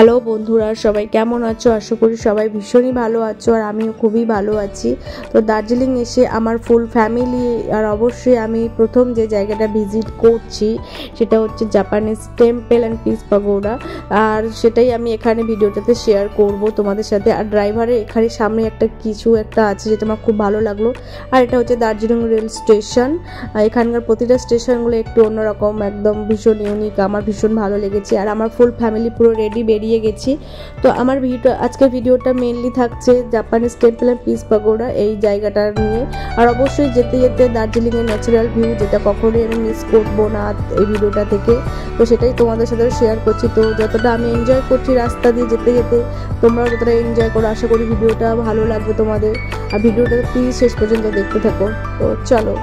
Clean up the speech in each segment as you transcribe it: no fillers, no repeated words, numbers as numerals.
Hello বন্ধুরা, সবাই কেমন আছো? আশা করি সবাই ভীষণই ভালো আছো, আর আমিও খুবই ভালো আছি। তো দার্জিলিং এসে আমার ফুল ফ্যামিলি আর অবশ্যই আমি প্রথম যে জায়গাটা ভিজিট করছি সেটা হচ্ছে Japanese temple and peace pagoda, আর সেটাই আমি এখানে ভিডিওটাতে শেয়ার করব তোমাদের সাথে। আর ড্রাইভারের এখানে সামনে কিছু একটা আছে যেটা আমার খুব ভালো লাগলো, আর এটা হচ্ছে দার্জিলিং রেল স্টেশন। এখানকার প্রতিটা স্টেশনগুলো একটু অন্যরকম, একদম ভীষণ ইউনিক, আমার ভীষণ ভালো লেগেছে। আর আমার ফুল ফ্যামিলি পুরো রেডি বেরিয়ে গেছি। তো আমার আজকের ভিডিওটা মেনলি থাকছে Japanese temple and peace pagoda এই জায়গাটা নিয়ে। আর অবশ্যই যেতে যেতে দার্জিলিংয়ের ন্যাচারাল ভিউ, যেটা কখনোই আমি মিস করবো না এই ভিডিওটা থেকে, তো সেটাই তোমাদের সাথে শেয়ার করছি। তো যতটা আমি এনজয় করছি রাস্তা দিয়ে যেতে যেতে, তোমরাও যতটা এনজয় করো, আশা করি ভিডিওটা ভালো লাগবে তোমাদের। আর ভিডিওটা প্লিজ শেষ পর্যন্ত দেখতে থাকো। তো চলো।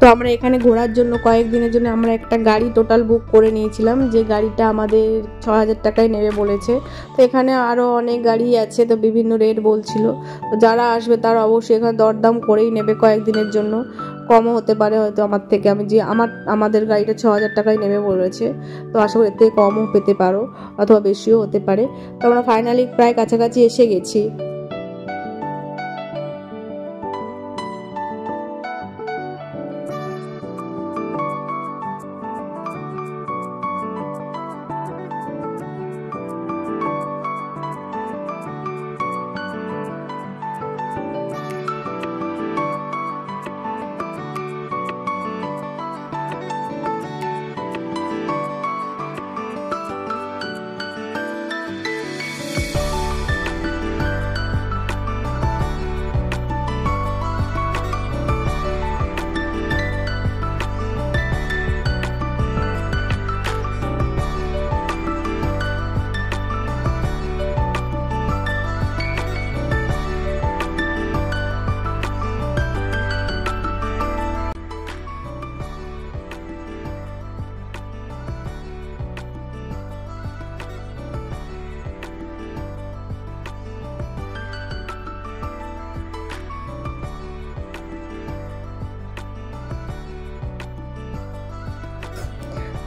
তো আমরা এখানে ঘোরার জন্য কয়েকদিনের জন্য আমরা একটা গাড়ি টোটাল বুক করে নিয়েছিলাম, যে গাড়িটা আমাদের 6,000 টাকায় নেবে বলেছে। তো এখানে আরও অনেক গাড়ি আছে, তো বিভিন্ন রেট বলছিল। তো যারা আসবে তারা অবশ্যই এখানে দরদাম করেই নেবে, কয়েকদিনের জন্য কমও হতে পারে হয়তো আমার থেকে। আমাদের গাড়িটা 6,000 টাকায় নেবে বলেছে, তো আশা করি এর থেকে কমও পেতে পারো অথবা বেশিও হতে পারে। তো আমরা ফাইনালি প্রায় কাছাকাছি এসে গেছি।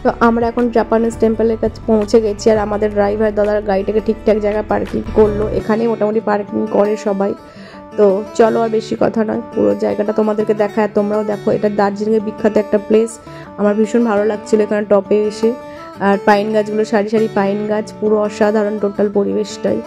তো আমরা এখন জাপানিজ টেম্পলের কাছে পৌঁছে গেছি, আর আমাদের ড্রাইভার দাদার গাড়িটাকে ঠিকঠাক জায়গায় পার্কিং করলো। এখানেই মোটামুটি পার্কিং করে সবাই। তো চলো, আর বেশি কথা নয়, পুরো জায়গাটা তোমাদেরকে দেখায়, তোমরাও দেখো। এটা দার্জিলিংয়ের বিখ্যাত একটা প্লেস। আমার ভীষণ ভালো লাগছিল এখানে টপে এসে। আর পাইন গাছগুলো, সারি সারি পাইন গাছ, পুরো অসাধারণ টোটাল পরিবেশটাই।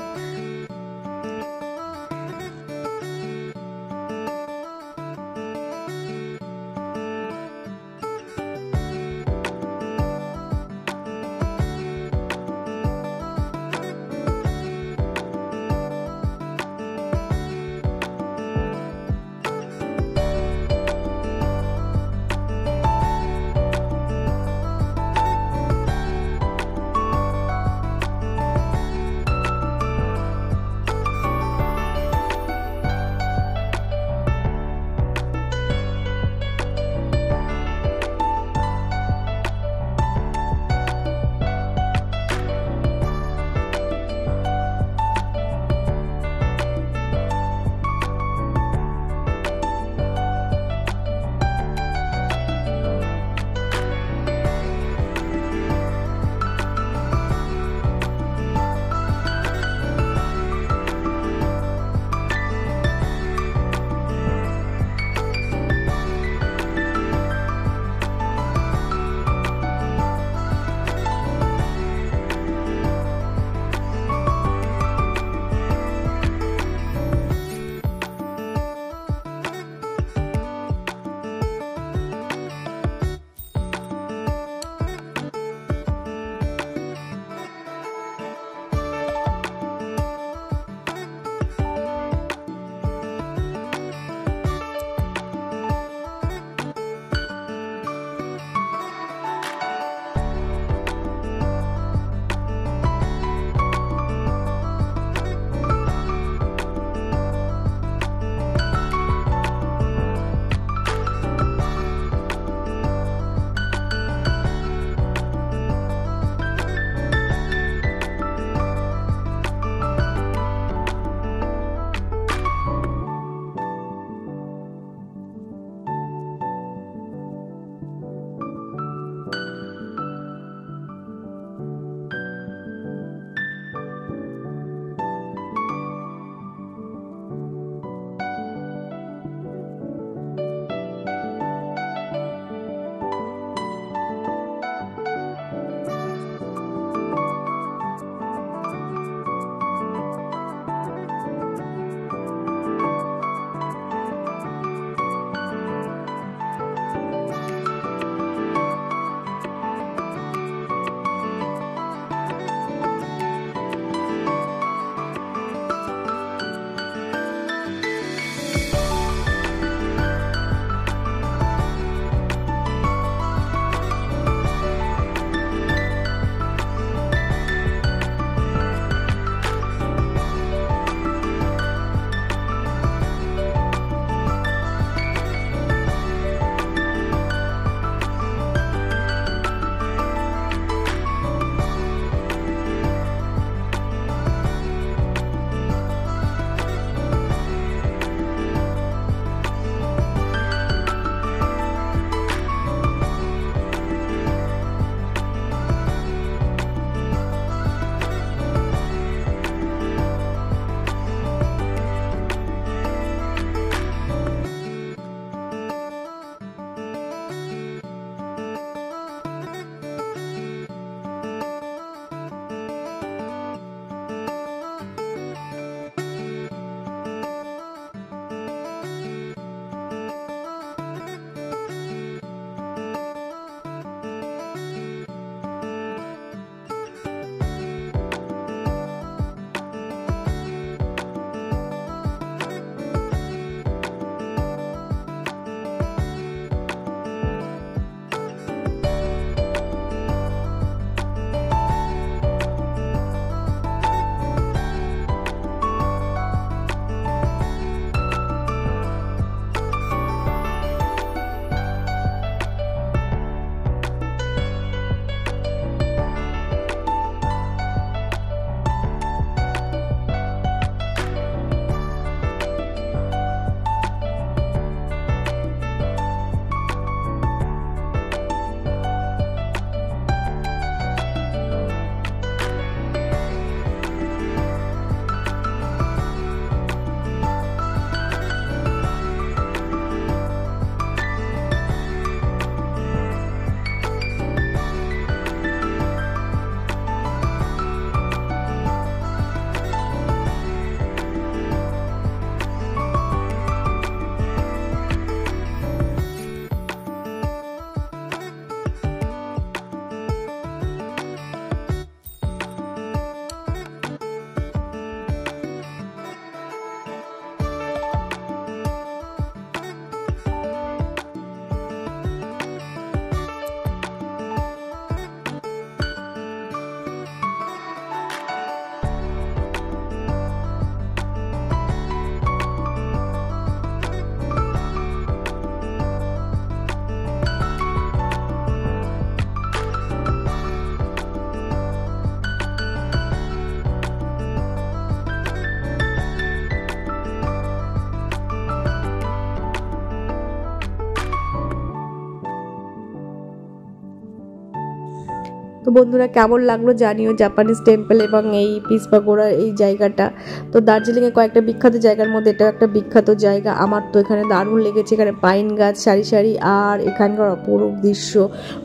তো বন্ধুরা কেমন লাগলো জানিও জাপানিজ টেম্পল এবং এই পিসপা ঘোরার এই জায়গাটা। তো দার্জিলিংয়ে কয়েকটা বিখ্যাত জায়গার মধ্যে এটাও একটা বিখ্যাত জায়গা। আমার তো এখানে দারুণ লেগেছে, এখানে পাইন গাছ সারি সারি আর এখানকার অপরূপ দৃশ্য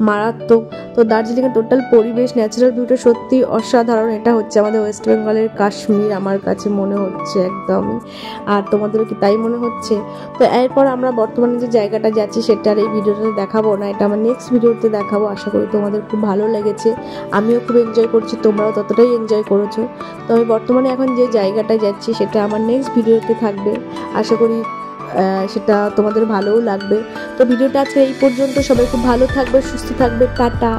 মারাত্মক। তো দার্জিলিংয়ের টোটাল পরিবেশ ন্যাচারাল ভিউটা সত্যি অসাধারণ। এটা হচ্ছে আমাদের ওয়েস্ট বেঙ্গলের কাশ্মীর আমার কাছে মনে হচ্ছে একদমই। আর তোমাদেরও কি তাই মনে হচ্ছে? তো এরপর আমরা বর্তমানে যে জায়গাটা যাচ্ছি সেটা আর এই ভিডিওতে দেখাবো না, এটা আমার নেক্সট ভিডিওতে দেখাবো। আশা করি তোমাদের খুব ভালো লেগেছে, আমিও খুব এনজয় করছি, তোমরাও ততটাই এনজয় করেছো। তো আমি বর্তমানে এখন যে জায়গাটায় যাচ্ছি সেটা আমার নেক্সট ভিডিওতে থাকবে, আশা করি সেটা তোমাদের ভালোও লাগবে। তো ভিডিওটা আজকে এই পর্যন্ত, সবাই খুব ভালো থাকবে, সুস্থ থাকবে, টাটা।